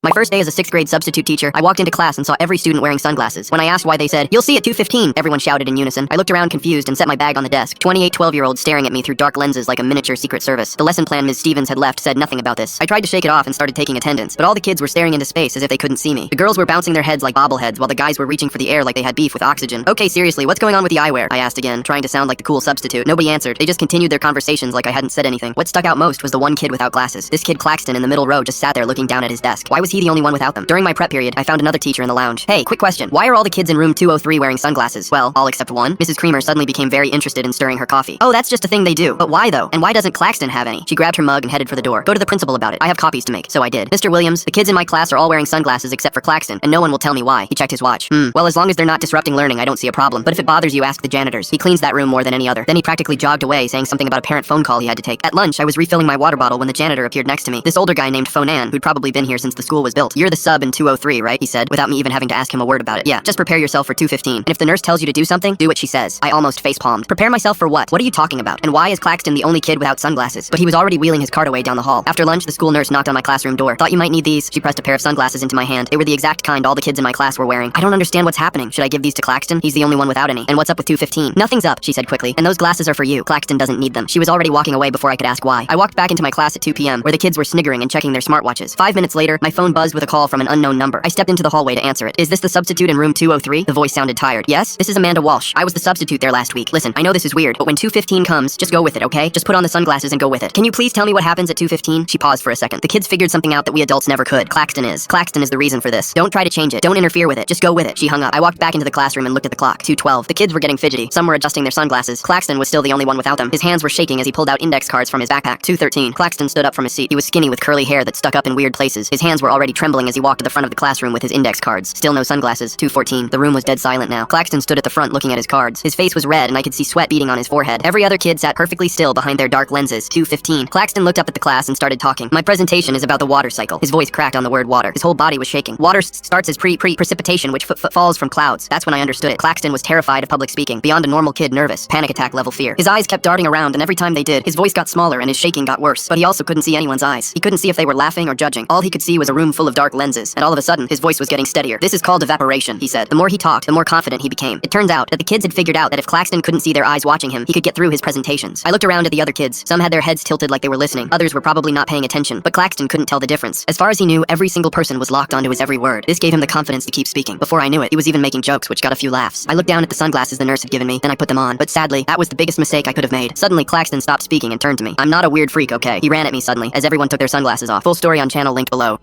My first day as a 6th grade substitute teacher, I walked into class and saw every student wearing sunglasses. When I asked why, they said, "You'll see at 2:15. Everyone shouted in unison. I looked around confused and set my bag on the desk. 28 12-year-olds staring at me through dark lenses like a miniature Secret Service. The lesson plan Ms. Stevens had left said nothing about this. I tried to shake it off and started taking attendance, but all the kids were staring into space as if they couldn't see me. The girls were bouncing their heads like bobbleheads while the guys were reaching for the air like they had beef with oxygen. Okay, seriously, what's going on with the eyewear? I asked again, trying to sound like the cool substitute. Nobody answered. They just continued their conversations like I hadn't said anything. What stuck out most was the one kid without glasses. This kid Claxton in the middle row just sat there looking down at his desk. Why was he the only one without them? During my prep period, I found another teacher in the lounge. Hey, quick question. Why are all the kids in room 203 wearing sunglasses? Well, all except one. Mrs. Creamer suddenly became very interested in stirring her coffee. Oh, that's just a thing they do. But why though? And why doesn't Claxton have any? She grabbed her mug and headed for the door. Go to the principal about it. I have copies to make. So I did. Mr. Williams, the kids in my class are all wearing sunglasses except for Claxton, and no one will tell me why. He checked his watch. Well, as long as they're not disrupting learning, I don't see a problem. But if it bothers you, ask the janitors. He cleans that room more than any other. Then he practically jogged away, saying something about a parent phone call he had to take. At lunch, I was refilling my water bottle when the janitor appeared next to me. This older guy named Fonan, who'd probably been here since the school was built. You're the sub in 203, right? He said, without me even having to ask him a word about it. Yeah, just prepare yourself for 2:15. And if the nurse tells you to do something, do what she says. I almost facepalmed. Prepare myself for what? What are you talking about? And why is Claxton the only kid without sunglasses? But he was already wheeling his cart away down the hall. After lunch, the school nurse knocked on my classroom door. Thought you might need these. She pressed a pair of sunglasses into my hand. They were the exact kind all the kids in my class were wearing. I don't understand what's happening. Should I give these to Claxton? He's the only one without any. And what's up with 2:15? Nothing's up, she said quickly. And those glasses are for you. Claxton doesn't need them. She was already walking away before I could ask why. I walked back into my class at 2 p.m., where the kids were sniggering and checking their smartwatches. 5 minutes later, my phone buzzed with a call from an unknown number. I stepped into the hallway to answer it. Is this the substitute in room 203? The voice sounded tired. Yes, this is Amanda Walsh. I was the substitute there last week. Listen, I know this is weird, but when 2:15 comes, just go with it, okay? Just put on the sunglasses and go with it. Can you please tell me what happens at 2:15? She paused for a second. The kids figured something out that we adults never could. Claxton is the reason for this. Don't try to change it. Don't interfere with it. Just go with it. She hung up. I walked back into the classroom and looked at the clock. 2:12. The kids were getting fidgety. Some were adjusting their sunglasses. Claxton was still the only one without them. His hands were shaking as he pulled out index cards from his backpack. 2:13. Claxton stood up from his seat. He was skinny with curly hair that stuck up in weird places. His hands were already trembling as he walked to the front of the classroom with his index cards. Still no sunglasses. 2:14. The room was dead silent now. Claxton stood at the front looking at his cards. His face was red and I could see sweat beading on his forehead. Every other kid sat perfectly still behind their dark lenses. 2:15. Claxton looked up at the class and started talking. My presentation is about the water cycle. His voice cracked on the word water. His whole body was shaking. Water starts as precipitation, which falls from clouds. That's when I understood it. Claxton was terrified of public speaking. Beyond a normal kid, nervous. Panic attack level fear. His eyes kept darting around, and every time they did, his voice got smaller and his shaking got worse. But he also couldn't see anyone's eyes. He couldn't see if they were laughing or judging. All he could see was a room full of dark lenses, and all of a sudden, his voice was getting steadier. This is called evaporation, he said. The more he talked, the more confident he became. It turns out that the kids had figured out that if Claxton couldn't see their eyes watching him, he could get through his presentations. I looked around at the other kids. Some had their heads tilted like they were listening. Others were probably not paying attention, but Claxton couldn't tell the difference. As far as he knew, every single person was locked onto his every word. This gave him the confidence to keep speaking. Before I knew it, he was even making jokes, which got a few laughs. I looked down at the sunglasses the nurse had given me, then I put them on. But sadly, that was the biggest mistake I could have made. Suddenly, Claxton stopped speaking and turned to me. I'm not a weird freak, okay? He ran at me suddenly, as everyone took their sunglasses off. Full story on channel linked below.